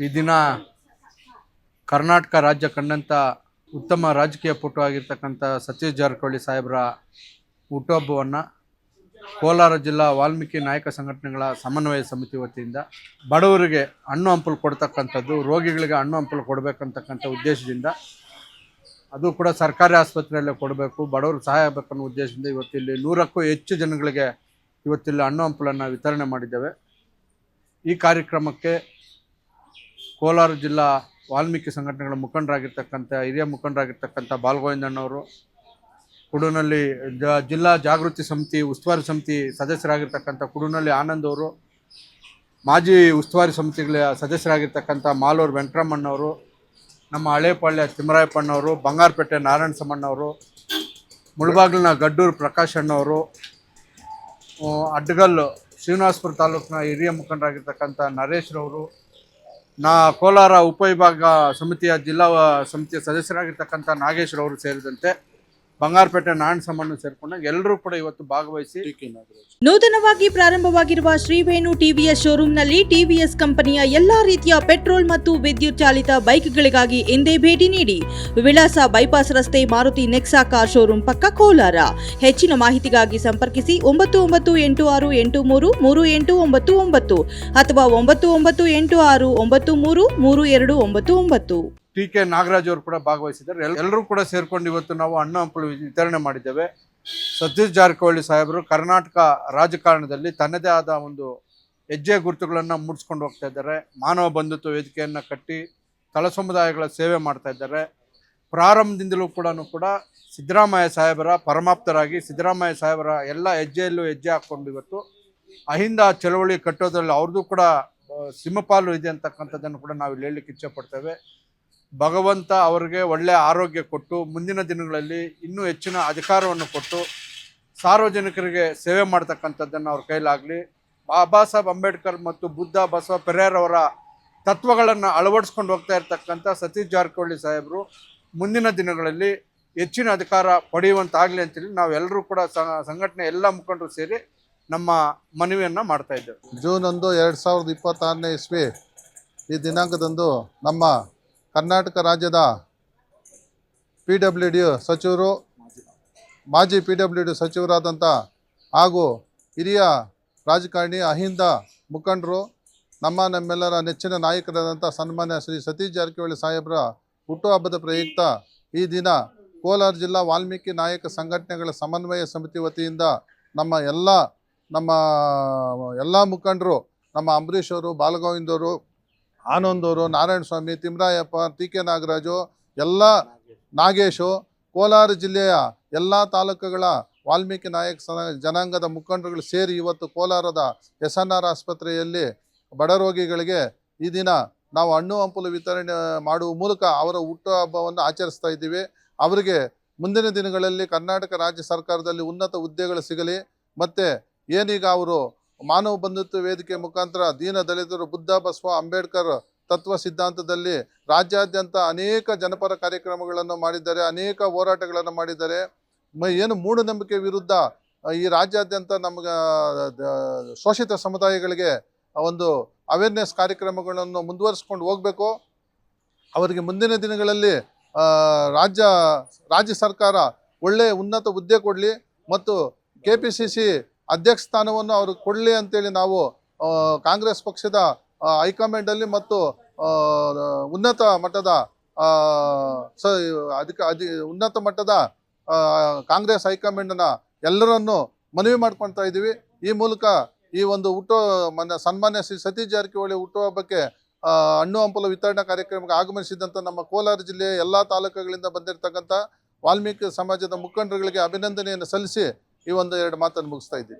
ಈ ದಿನ ಕರ್ನಾಟಕ ರಾಜ್ಯ ಕಂಡಂಥ ಉತ್ತಮ ರಾಜಕೀಯ ಪಟು ಆಗಿರ್ತಕ್ಕಂಥ ಸತೀಶ್ ಜಾರಕಿಹೊಳಿ ಸಾಹೇಬರ ಹುಟ್ಟುಹಬ್ಬವನ್ನು ಕೋಲಾರ ಜಿಲ್ಲಾ ವಾಲ್ಮೀಕಿ ನಾಯಕ ಸಂಘಟನೆಗಳ ಸಮನ್ವಯ ಸಮಿತಿ ವತಿಯಿಂದ ಬಡವರಿಗೆ ಹಣ್ಣು ಹಂಪಲು ಕೊಡ್ತಕ್ಕಂಥದ್ದು, ರೋಗಿಗಳಿಗೆ ಹಣ್ಣು ಹಂಪಲು ಕೊಡಬೇಕಂತಕ್ಕಂಥ ಉದ್ದೇಶದಿಂದ, ಅದು ಕೂಡ ಸರ್ಕಾರಿ ಆಸ್ಪತ್ರೆಯಲ್ಲೇ ಕೊಡಬೇಕು, ಬಡವರು ಸಹಾಯ ಆಗಬೇಕನ್ನೋ ಉದ್ದೇಶದಿಂದ ಇವತ್ತಿಲ್ಲಿ 100ಕ್ಕೂ ಹೆಚ್ಚು ಜನಗಳಿಗೆ ಇವತ್ತಿಲ್ಲಿ ಹಣ್ಣು ಹಂಪಲನ್ನು ವಿತರಣೆ ಮಾಡಿದ್ದೇವೆ. ಈ ಕಾರ್ಯಕ್ರಮಕ್ಕೆ ಕೋಲಾರ ಜಿಲ್ಲಾ ವಾಲ್ಮೀಕಿ ಸಂಘಟನೆಗಳ ಮುಖಂಡರಾಗಿರ್ತಕ್ಕಂಥ ಹಿರಿಯ ಮುಖಂಡರಾಗಿರ್ತಕ್ಕಂಥ ಬಾಲಗೋವಿಂದಣ್ಣವರು, ಕುಡುನಳ್ಳಿ ಜಿಲ್ಲಾ ಜಾಗೃತಿ ಸಮಿತಿ ಉಸ್ತುವಾರಿ ಸಮಿತಿ ಸದಸ್ಯರಾಗಿರ್ತಕ್ಕಂಥ ಕುಡುನಳ್ಳಿ ಆನಂದ್ ಅವರು, ಮಾಜಿ ಉಸ್ತುವಾರಿ ಸಮಿತಿಗಳ ಸದಸ್ಯರಾಗಿರ್ತಕ್ಕಂಥ ಮಾಲೂರು ವೆಂಕಟರಮಣ್ಣವರು, ನಮ್ಮ ಹಳೇಪಾಳ್ಯ ತಿಮ್ಮರಾಯಪ್ಪಣ್ಣವರು, ಬಂಗಾರಪೇಟೆ ನಾರಾಯಣ ಸಮಣ್ಣವರು, ಮುಳಬಾಗಿಲಿನ ಗಡ್ಡೂರು ಪ್ರಕಾಶ್ ಅಣ್ಣವರು, ಅಡ್ಡಗಲ್ಲು ಶ್ರೀನಿವಾಸಪುರ ತಾಲೂಕಿನ ಹಿರಿಯ ಮುಖಂಡರಾಗಿರ್ತಕ್ಕಂಥ ನರೇಶ್ರವರು, ಕೋಲಾರ ಉಪವಿಭಾಗ ಸಮಿತಿಯ ಜಿಲ್ಲಾ ಸಮಿತಿಯ ಸದಸ್ಯರಾಗಿರ್ತಕ್ಕಂಥ ನಾಗೇಶ್ರವರು ಸೇರಿದಂತೆ ಬಂಗಾರಪೇಟೆ ನಾರಾಯಣ ಸಮಣ್ಣ ಸೇರಿಕೊಂಡಾಗ ಎಲ್ಲರೂ ಕೂಡ ಇವತ್ತು ಭಾಗವಹಿಸಿ ನೂತನವಾಗಿ ಪ್ರಾರಂಭವಾಗಿರುವ ಶ್ರೀವೇಣು ಟಿವಿಎಸ್ ಶೋರೂಮ್ನಲ್ಲಿ ಟಿವಿಎಸ್ ಕಂಪನಿಯ ಎಲ್ಲಾ ರೀತಿಯ ಪೆಟ್ರೋಲ್ ಮತ್ತು ವಿದ್ಯುತ್ ಚಾಲಿತ ಬೈಕ್ಗಳಿಗಾಗಿ ಎಂದೇ ಭೇಟಿ ನೀಡಿ. ವಿಳಾಸ ಬೈಪಾಸ್ ರಸ್ತೆ, ಮಾರುತಿ ನೆಕ್ಸಾ ಕಾರ್ ಶೋರೂಮ್ ಪಕ್ಕ, ಕೋಲಾರ. ಹೆಚ್ಚಿನ ಮಾಹಿತಿಗಾಗಿ ಸಂಪರ್ಕಿಸಿ 9986833899 ಅಥವಾ 9986933299. ಟಿ.ಕೆ. ನಾಗರಾಜ್ ಅವರು ಕೂಡ ಭಾಗವಹಿಸಿದ್ದಾರೆ. ಎಲ್ಲರೂ ಕೂಡ ಸೇರ್ಕೊಂಡು ಇವತ್ತು ನಾವು ಹಣ್ಣು ಹಂಪಲು ವಿತರಣೆ ಮಾಡಿದ್ದೇವೆ. ಸತೀಶ್ ಜಾರಕಿಹೊಳಿ ಸಾಹೇಬರು ಕರ್ನಾಟಕ ರಾಜಕಾರಣದಲ್ಲಿ ತನ್ನದೇ ಆದ ಒಂದು ಹೆಜ್ಜೆ ಗುರುತುಗಳನ್ನು ಮೂಡಿಸ್ಕೊಂಡು ಹೋಗ್ತಾ ಇದ್ದಾರೆ. ಮಾನವ ಬಂಧುತ್ವ ವೇದಿಕೆಯನ್ನು ಕಟ್ಟಿ ತಳ ಸಮುದಾಯಗಳ ಸೇವೆ ಮಾಡ್ತಾ ಇದ್ದಾರೆ. ಪ್ರಾರಂಭದಿಂದಲೂ ಕೂಡ ಸಿದ್ದರಾಮಯ್ಯ ಸಾಹೇಬರ ಪರಮಾಪ್ತರಾಗಿ ಸಿದ್ದರಾಮಯ್ಯ ಸಾಹೇಬರ ಎಲ್ಲ ಹೆಜ್ಜೆಯಲ್ಲೂ ಹೆಜ್ಜೆ ಹಾಕ್ಕೊಂಡು ಇವತ್ತು ಅಹಿಂದ ಚಳವಳಿ ಕಟ್ಟೋದ್ರಲ್ಲಿ ಅವ್ರದ್ದು ಕೂಡ ಸಿಂಹಪಾಲು ಇದೆ ಅಂತಕ್ಕಂಥದ್ದನ್ನು ಕೂಡ ನಾವು ಇಲ್ಲಿ ಹೇಳಲಿಕ್ಕೆ ಇಚ್ಛೆಪಡ್ತೇವೆ. ಭಗವಂತ ಅವರಿಗೆ ಒಳ್ಳೆಯ ಆರೋಗ್ಯ ಕೊಟ್ಟು ಮುಂದಿನ ದಿನಗಳಲ್ಲಿ ಇನ್ನೂ ಹೆಚ್ಚಿನ ಅಧಿಕಾರವನ್ನು ಕೊಟ್ಟು ಸಾರ್ವಜನಿಕರಿಗೆ ಸೇವೆ ಮಾಡ್ತಕ್ಕಂಥದ್ದನ್ನು ಅವ್ರ ಕೈಲಾಗಲಿ. ಬಾಬಾ ಸಾಹೇಬ್ ಅಂಬೇಡ್ಕರ್ ಮತ್ತು ಬುದ್ಧ ಬಸವ ಪೆರಿಯಾರವರ ತತ್ವಗಳನ್ನು ಅಳವಡಿಸ್ಕೊಂಡು ಹೋಗ್ತಾ ಇರ್ತಕ್ಕಂಥ ಸತೀಶ್ ಜಾರಕಿಹೊಳಿ ಸಾಹೇಬರು ಮುಂದಿನ ದಿನಗಳಲ್ಲಿ ಹೆಚ್ಚಿನ ಅಧಿಕಾರ ಪಡೆಯುವಂತಾಗಲಿ ಅಂತೇಳಿ ನಾವೆಲ್ಲರೂ ಕೂಡ ಸಂಘಟನೆ ಎಲ್ಲ ಮುಖಂಡರು ಸೇರಿ ನಮ್ಮ ಮನವಿಯನ್ನು ಮಾಡ್ತಾ ಇದ್ದೇವೆ. ಜೂನ್ 1, 2026ನೇ ಇಸ್ವಿ ಈ ದಿನಾಂಕದಂದು ನಮ್ಮ ಕರ್ನಾಟಕ ರಾಜ್ಯದ PWD ಸಚಿವರು, ಮಾಜಿ PWD ಸಚಿವರಾದಂಥ ಹಾಗೂ ಹಿರಿಯ ರಾಜಕಾರಣಿ, ಅಹಿಂದ ಮುಖಂಡರು, ನಮ್ಮೆಲ್ಲರ ನೆಚ್ಚಿನ ನಾಯಕರಾದಂಥ ಸನ್ಮಾನ್ಯ ಶ್ರೀ ಸತೀಶ್ ಜಾರಕಿಹೊಳಿ ಸಾಹೇಬರ ಹುಟ್ಟುಹಬ್ಬದ ಪ್ರಯುಕ್ತ ಈ ದಿನ ಕೋಲಾರ ಜಿಲ್ಲಾ ವಾಲ್ಮೀಕಿ ನಾಯಕ ಸಂಘಟನೆಗಳ ಸಮನ್ವಯ ಸಮಿತಿ ವತಿಯಿಂದ ನಮ್ಮ ಎಲ್ಲ ಮುಖಂಡರು, ನಮ್ಮ ಅಂಬರೀಷ್ ಅವರು, ಬಾಲಗೋವಿಂದವರು, ಆನಂದವರು, ನಾರಾಯಣ ಸ್ವಾಮಿ, ತಿಮ್ಮರಾಯಪ್ಪ, ಟಿ.ಕೆ. ನಾಗರಾಜು, ಎಲ್ಲ ನಾಗೇಶು, ಕೋಲಾರ ಜಿಲ್ಲೆಯ ಎಲ್ಲ ತಾಲೂಕುಗಳ ವಾಲ್ಮೀಕಿ ನಾಯಕ ಜನಾಂಗದ ಮುಖಂಡರುಗಳು ಸೇರಿ ಇವತ್ತು ಕೋಲಾರದ SNR ಆಸ್ಪತ್ರೆಯಲ್ಲಿ ಬಡ ರೋಗಿಗಳಿಗೆ ಈ ದಿನ ನಾವು ಹಣ್ಣು ಹಂಪಲು ವಿತರಣೆ ಮಾಡುವ ಮೂಲಕ ಅವರ ಹುಟ್ಟುಹಬ್ಬವನ್ನು ಆಚರಿಸ್ತಾ ಇದ್ದೀವಿ. ಅವರಿಗೆ ಮುಂದಿನ ದಿನಗಳಲ್ಲಿ ಕರ್ನಾಟಕ ರಾಜ್ಯ ಸರ್ಕಾರದಲ್ಲಿ ಉನ್ನತ ಹುದ್ದೆಗಳು ಸಿಗಲಿ, ಮತ್ತು ಏನೀಗ ಅವರು ಮಾನವ ಬಂಧುತ್ವ ವೇದಿಕೆ ಮುಖಾಂತರ ದೀನ ದಲಿತರು, ಬುದ್ಧ ಬಸವ ಅಂಬೇಡ್ಕರ್ ತತ್ವ ಸಿದ್ಧಾಂತದಲ್ಲಿ ರಾಜ್ಯಾದ್ಯಂತ ಅನೇಕ ಜನಪರ ಕಾರ್ಯಕ್ರಮಗಳನ್ನು ಮಾಡಿದ್ದಾರೆ, ಅನೇಕ ಹೋರಾಟಗಳನ್ನು ಮಾಡಿದ್ದಾರೆ. ಏನು ಮೂಢನಂಬಿಕೆ ವಿರುದ್ಧ ಈ ರಾಜ್ಯಾದ್ಯಂತ ನಮಗೆ ಶೋಷಿತ ಸಮುದಾಯಗಳಿಗೆ ಒಂದು ಅವೇರ್ನೆಸ್ ಕಾರ್ಯಕ್ರಮಗಳನ್ನು ಮುಂದುವರಿಸ್ಕೊಂಡು ಹೋಗಬೇಕು. ಅವರಿಗೆ ಮುಂದಿನ ದಿನಗಳಲ್ಲಿ ರಾಜ್ಯ ಸರ್ಕಾರ ಒಳ್ಳೆಯ ಉನ್ನತ ಹುದ್ದೆ ಕೊಡಲಿ ಮತ್ತು KPCC ಅಧ್ಯಕ್ಷ ಸ್ಥಾನವನ್ನು ಅವರು ಕೊಡಲಿ ಅಂತೇಳಿ ನಾವು ಕಾಂಗ್ರೆಸ್ ಪಕ್ಷದ ಹೈಕಮಾಂಡಲ್ಲಿ ಮತ್ತು ಉನ್ನತ ಮಟ್ಟದ ಕಾಂಗ್ರೆಸ್ ಹೈಕಮಾಂಡ್ನ ಎಲ್ಲರನ್ನು ಮನವಿ ಮಾಡ್ಕೊಳ್ತಾ ಇದ್ದೀವಿ. ಈ ಮೂಲಕ ಈ ಒಂದು ಸನ್ಮಾನ್ಯ ಶ್ರೀ ಸತೀಶ್ ಜಾರಕಿಹೊಳಿ ಹುಟ್ಟುಹಬ್ಬಕ್ಕೆ ಹಣ್ಣು ಹಂಪಲು ವಿತರಣಾ ಕಾರ್ಯಕ್ರಮಕ್ಕೆ ಆಗಮಿಸಿದಂಥ ನಮ್ಮ ಕೋಲಾರ ಜಿಲ್ಲೆಯ ಎಲ್ಲ ತಾಲೂಕುಗಳಿಂದ ಬಂದಿರತಕ್ಕಂಥ ವಾಲ್ಮೀಕಿ ಸಮಾಜದ ಮುಖಂಡರುಗಳಿಗೆ ಅಭಿನಂದನೆಯನ್ನು ಸಲ್ಲಿಸಿ ಈ 2 ಮಾತನ್ನು ಮುಗಿಸ್ತಾ ಇದ್ದೀವಿ.